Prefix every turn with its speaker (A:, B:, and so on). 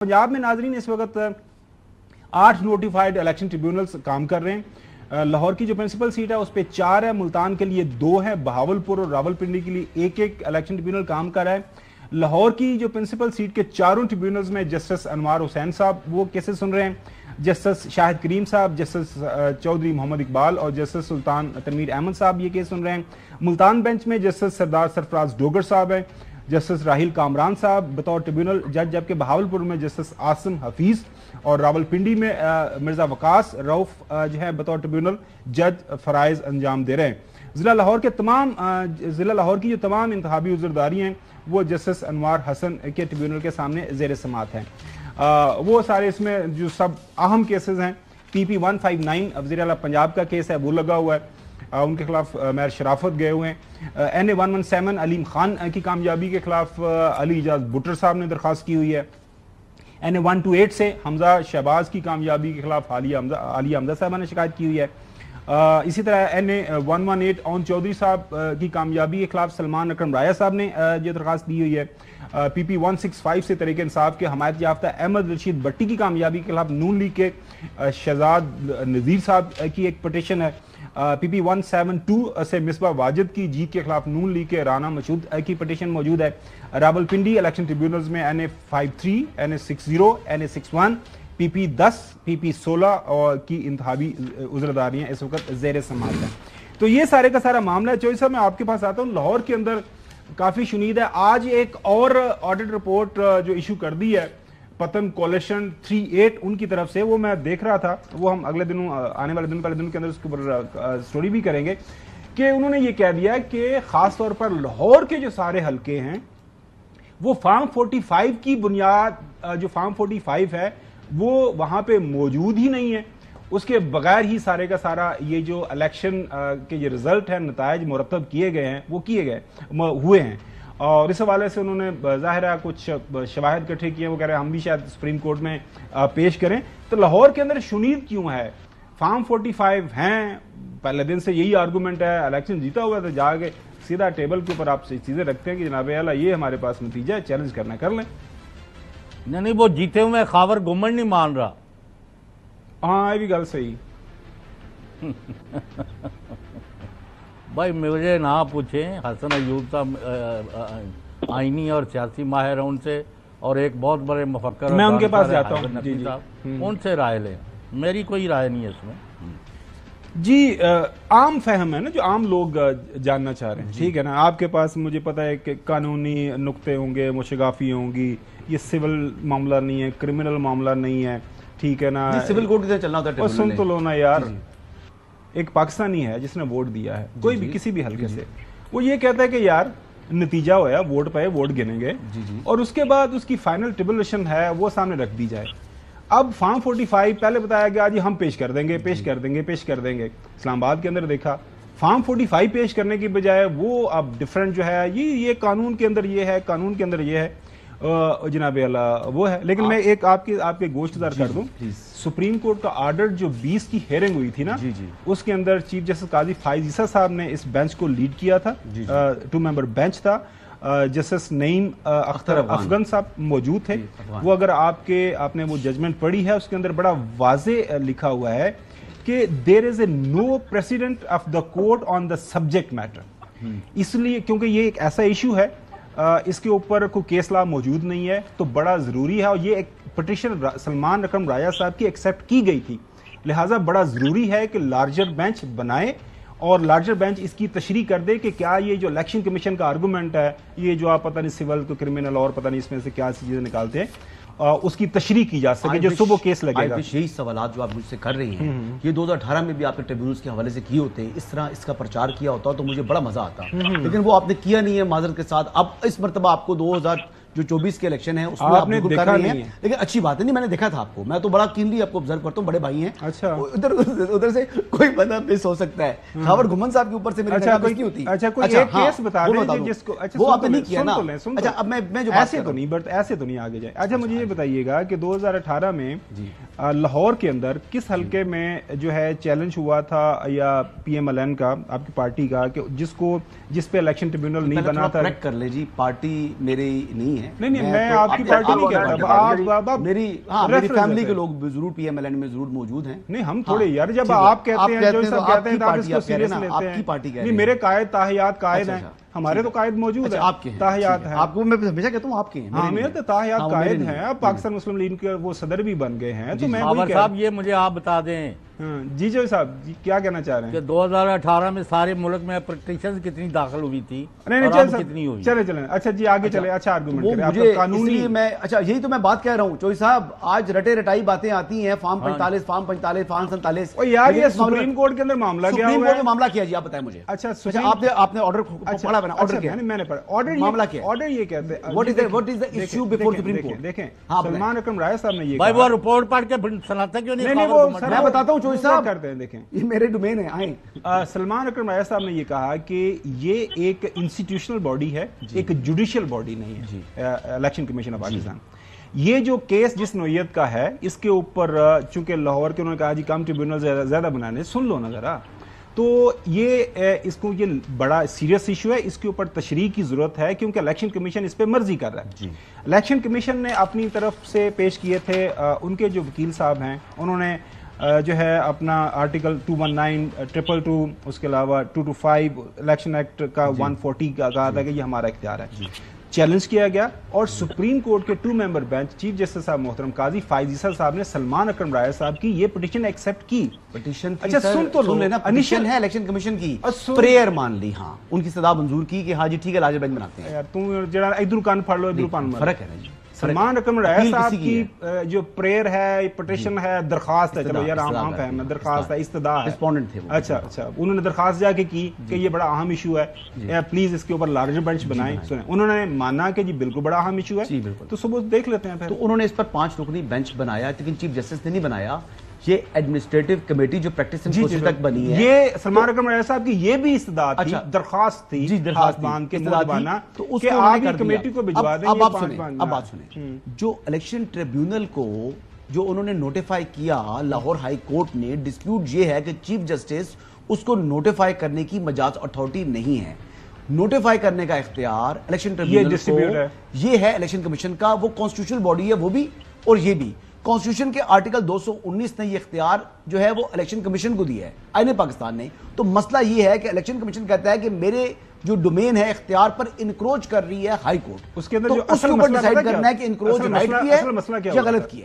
A: पंजाब में नाजरीन इस वक्त 8 नोटिफाइड इलेक्शन ट्रिब्यूनल्स काम कर रहे हैं। लाहौर की जो प्रिंसिपल सीट है उस पर 4 है, मुल्तान के लिए 2 है, बहावलपुर और रावलपिंडी के लिए एक इलेक्शन ट्रिब्यूनल काम कर रहा है। लाहौर की जो प्रिंसिपल सीट के चारों ट्रिब्यूनल्स में जस्टिस अनवार हुसैन साहब वो केसेस सुन रहे हैं, जस्टिस शाहिद करीम साहब, जस्टिस चौधरी मोहम्मद इकबाल और जस्टिस सुल्तान तनवीर अहमद साहब ये केस सुन रहे हैं। मुल्तान बेंच में जस्टिस सरदार सरफराज डोगर साहब हैं, जस्टिस राहिल कामरान साहब बतौर ट्रिब्यूनल जज, जबकि बहावलपुर में जस्टिस आसिम हफीज और रावलपिंडी में मिर्जा वकास रऊफ जो है बतौर ट्रिब्यूनल जज फराइज अंजाम दे रहे हैं। जिला लाहौर की जो तमाम इंतखाबी उज़रदारी हैं वो जस्टिस अनवार हसन के ट्रिब्यूनल के सामने ज़ेर समात हैं। वो सारे इसमें जो सब अहम केसेस हैं, PP 159 वज़ीर आला पंजाब का केस है वो लगा हुआ है, उनके खिलाफ मेयर शराफत गए हुए हैं। NA 117 अलीम खान की कामयाबी के खिलाफ अली इजाज बुटर साहब ने दरख्वास्त की हुई है। NA 128 से हमजा शहबाज की कामयाबी के खिलाफ आलिया हमजा साहबा ने शिकायत की हुई है। इसी तरह NA 118 ओन चौधरी साहब की कामयाबी के खिलाफ सलमान अकरम राया साहब ने ये दरख्वास्त दी हुई है। PP 165 से तरीके इंसाफ के हमायत याफ्ता अहमद रशीद भट्टी की कामयाबी के खिलाफ नून लीग के शहजाद नज़ीर साहब की एक पटिशन है। PP 172 से मिसबा वाजिद की जीत के खिलाफ नून लीग के राना मसूद की पटिशन मौजूद है। रावलपिंडी इलेक्शन ट्रिब्यूनल्स में NA 53, NA 60, NA 61, PP 10, PP 16 और की इंतहाबी उज़रदारियां इस वक्त ज़ेर समात हैं। तो ये सारे का सारा मामला है। चौधरी साहब मैं आपके पास आता हूँ, लाहौर के अंदर काफ़ी शुनीद है। आज एक और ऑडिट रिपोर्ट जो इशू कर दी है पतन कोलिशन 38 उनकी तरफ से, वो मैं देख रहा था, वो हम अगले दिनों आने वाले दिनों के अंदर उसके ऊपर स्टोरी भी करेंगे कि उन्होंने ये कह दिया कि खास तौर पर लाहौर के जो सारे हलके हैं वो फार्म 45 की बुनियाद, जो फार्म 45 है वो वहां पे मौजूद ही नहीं है। उसके बगैर ही सारे का सारा ये जो इलेक्शन के जो रिजल्ट है, नतायज मुरतब किए गए हैं वो हुए हैं। और इस हवाले से उन्होंने ज़ाहिर है कुछ शवाहिद इकट्ठे किए, वो कह रहे हैं हम भी शायद सुप्रीम कोर्ट में पेश करें। तो लाहौर के अंदर शुनीद क्यों है? फार्म 45 हैं, पहले दिन से यही आर्गूमेंट है, इलेक्शन जीता हुआ तो जाके सीधा टेबल के ऊपर आप चीज़ें रखते हैं कि जनाब आला ये हमारे पास नतीजा है, चैलेंज करना कर लें।
B: नहीं, वो जीते हुए खावर गुमन नहीं मान रहा।
A: हाँ ये भी गल सही।
B: भाई मुझे ना पूछें, हसन अयूब साहब आईनी और सियासी माहिर हैं उनसे, और एक बहुत बड़े मुफक्कर
A: मैं उनके पास जाता हूँ,
B: उनसे राय लें। मेरी कोई राय नहीं है इसमें
A: जी। आम फहम है ना जो आम लोग जानना चाह रहे हैं, ठीक है ना। आपके पास मुझे पता है कि कानूनी नुक्ते होंगे, मुशगाफी होंगी, ये सिविल मामला नहीं है, क्रिमिनल मामला नहीं है, ठीक है ना।
C: सिविल कोर्ट की तरह चलना होता है।
A: और सुन तो लो ना यार, एक पाकिस्तानी है जिसने वोट दिया है कोई भी किसी भी हल्के से, वो ये कहता है कि यार नतीजा होया, वोट पे वोट गिनेंगे और उसके बाद उसकी फाइनल ट्रिब्यूलेशन है वो सामने रख दी जाए। अब फार्म 45 पहले बताया गया जी हम पेश कर देंगे। इस्लामाबाद के अंदर देखा फार्म 45 पेश करने की बजाय वो अब डिफरेंट जो है ये कानून के अंदर ये है, कानून के अंदर ये है, जनाब अल्लाह वो है। लेकिन मैं एक आपके गोश्तदार कर दूं, सुप्रीम कोर्ट का ऑर्डर जो 20 की हेयरिंग हुई थी ना, उसके अंदर चीफ जस्टिस काजी फाइज ईसा साहब ने इस बेंच को लीड किया था। 2 मेंबर बेंच था, जस्टिस नईम अख्तर अफगन साहब मौजूद थे। वो अगर आपने वो जजमेंट पढ़ी है उसके अंदर बड़ा वाजे लिखा हुआ है कि there is a no precedent of the court on the subject matter. इसलिए क्योंकि ये एक ऐसा इशू है, इसके ऊपर कोई केस लॉ मौजूद नहीं है, तो बड़ा जरूरी है। और ये एक पिटीशन सलमान अकरम राया साहब की एक्सेप्ट की गई थी, लिहाजा बड़ा जरूरी है कि लार्जर बेंच बनाए और लार्जर बेंच इसकी तशरीह कर दे कि क्या ये जो इलेक्शन कमीशन का आर्गूमेंट है, ये जो आप पता नहीं सिविल को क्रिमिनल और पता नहीं इसमें से क्या चीजें निकालते हैं, उसकी तशरीह की जा सके जो सुबह केस लगेगा।
C: यही सवाल जो आप मुझसे कर रही हैं ये 2018 में भी आपने ट्रिब्यूनल्स के हवाले से किए होते हैं, इस तरह इसका प्रचार किया होता तो मुझे बड़ा मजा आता, लेकिन वो आपने किया नहीं है माजरत के साथ। अब इस मरतबा आपको 2024 के इलेक्शन है उसमें आप बिल्कुल कर रही हैं, लेकिन अच्छी बात है। नहीं, मैंने देखा था आपको, मैं तो बड़ा कीनली आपको ऑब्जर्व करता हूँ, बड़े भाई हैं।
A: अच्छा,
C: उधर से कोई बंदा मिस हो सकता है। खावर गुमन साहब के ऊपर से मेरी
A: निगाह नहीं होती। अच्छा, कोई एक केस बता दें जिसको, अच्छा
C: वो आपने नहीं किया ना। अच्छा, अब मैं जो
A: ऐसे तो नहीं आगे जाए। अच्छा, मुझे ये बताइएगा कि 2018 में लाहौर के अंदर किस हलके में जो है चैलेंज हुआ था या PMLN का, आपकी पार्टी का, कि जिस पे इलेक्शन ट्रिब्यूनल नहीं बना था?
C: कर ले जी, पार्टी मेरी नहीं है।
A: नहीं मैं आपकी पार्टी नहीं कह रहा,
C: मेरी फैमिली के लोग जरूर PMLN में जरूर मौजूद हैं।
A: नहीं हम थोड़े यार, जब आप कहते हैं जो सब कहते हैं तो आप इसको सीरियस लेते हैं।
C: आपकी पार्टी कह रही
A: नहीं, मेरे कायद ताहियात कायद हैं, हमारे तो कायद मौजूद है,
C: आपके
A: ताहियात हैं।
C: आपको मैं हमेशा कहता हूँ आपके हैं,
A: हाँ मेरे तो ताहियात कायद हैं। अब पाकिस्तान मुस्लिम लीग के वो सदर भी बन गए हैं, तो मैं वही कह
B: साहब ये मुझे आप बता दें
A: जी जो साहब जी क्या कहना चाह रहे हैं
B: कि 2018 में सारे मुल्क में पिटीशन कितनी दाखिल हुई थी?
A: नहीं
B: कितनी हुई?
A: चले अच्छा जी आगे चले। अच्छा आर्गुमेंट
C: मुझे कानूनी मैं यही तो मैं बात कह रहा हूँ चौधरी साहब, आज रटे रटाई बातें आती हैं, फॉर्म 45 फॉर्म 47
A: यार ये सुप्रीम कोर्ट के अंदर मामला गया
C: सुप्रीम कोर्ट में मामला किया जी, आप बताएं मुझे।
A: अच्छा
C: आपने ऑर्डर पढ़ा बना, ऑर्डर किया?
A: मैंने पढ़ा ऑर्डर, मामला क्या? ऑर्डर ये कहते हैं
C: what is the issue before supreme court?
A: देखें सलमान अकरम राय साहब ने ये
B: भाई वो रिपोर्ट पढ़ के सुनाते क्यों नहीं?
A: मैं
C: बताता हूँ चौधरी साहब,
A: करते हैं देखें
C: ये मेरे डोमेन है। आए
A: सलमान अकरम राय साहब ने ये कहा कि ये एक इंस्टीट्यूशनल बॉडी है, एक जुडिशियल बॉडी नहीं है इलेक्शन कमीशन ऑफ पाकिस्तान। ये जो केस जिस नोयत का है इसके ऊपर चूंकि लाहौर के उन्होंने कहा जी कम ट्रिब्यूनल ज्यादा बनाने, सुन लो ना जरा, तो ये इसको ये बड़ा सीरियस इशू है, इसके ऊपर तशरीह की जरूरत है क्योंकि इलेक्शन कमीशन इस पे मर्जी कर रहा है। इलेक्शन कमीशन ने अपनी तरफ से पेश किए थे, उनके जो वकील साहब हैं उन्होंने जो है अपना आर्टिकल 219, 222, उसके अलावा 225 इलेक्शन एक्ट का 140 का कहा था कि ये हमारा इख्तियार है। चैलेंज किया गया और सुप्रीम कोर्ट के 2 मेंबर बेंच चीफ जस्टिस साहब मोहतरम काजी फायजीसा साहब ने सलमान अकरम राय साहब की ये पिटीशन एक्सेप्ट की।
C: पिटीशन
A: अच्छा सुन तो लो
C: लेना, पिटीशन है इलेक्शन कमीशन की, प्रेयर मान ली, हाँ उनकी सदा मंजूर की कि हाँ जी ठीक है लार्जर बेंच बनाते हैं।
A: यार तुम जरा इधर कान फाड़ लो, इधर कान,
C: फर्क है ना जी।
A: सलमान अकरम राय साहब की जो प्रेयर है, पिटीशन है, दरखास्त है, चलो यार आम फहम है, दरखास्त है, इस्तदा है,
C: रिस्पोंडेंट थे वो।
A: अच्छा उन्होंने दरखास्त जाके की कि ये बड़ा अहम इशू है, प्लीज इसके ऊपर लार्जर बेंच बनाएं। सुने उन्होंने माना कि जी बिल्कुल बड़ा अहम इशू है, तो सुबह देख लेते हैं।
C: तो उन्होंने इस पर 5 रुकनी बेंच बनाया, लेकिन चीफ जस्टिस ने नहीं बनाया। ये एडमिनिस्ट्रेटिव कमेटी जो प्रैक्टिस तक बनी है,
A: ये सलमान अकरम राय साहब की ये भी इस्तदा थी, दरखास्त थी जी, दरखास्त बांध के मुद्दाबाना, तो उसको आप कमेटी को भिजवा दें।
C: अब बात सुने, जो इलेक्शन ट्रिब्यूनल को जो उन्होंने नोटिफाई किया लाहौर हाई कोर्ट ने, डिस्प्यूट ये है कि चीफ जस्टिस उसको नोटिफाई करने की मजाज अथॉरिटी नहीं है। नोटिफाई करने का इख्तियार इलेक्शन ट्रिब्यूनल को ये है, इलेक्शन कमीशन का, वो कॉन्स्टिट्यूशनल बॉडी है वो भी और ये भी। कॉन्स्टिट्यूशन के आर्टिकल 219 ने ये इख्तियार जो है वो इलेक्शन कमीशन को दिया है, आईने पाकिस्तान ने। तो मसला ये है कि इलेक्शन कमीशन कहता है कि मेरे जो डोमेन है इख्तियार पर इनक्रोच कर रही है हाई कोर्ट,
A: उसके अंदर
C: तो
A: जो
C: उसके ऊपर डिसाइड करना है कि इनक्रोच राइट की है या गलत की है।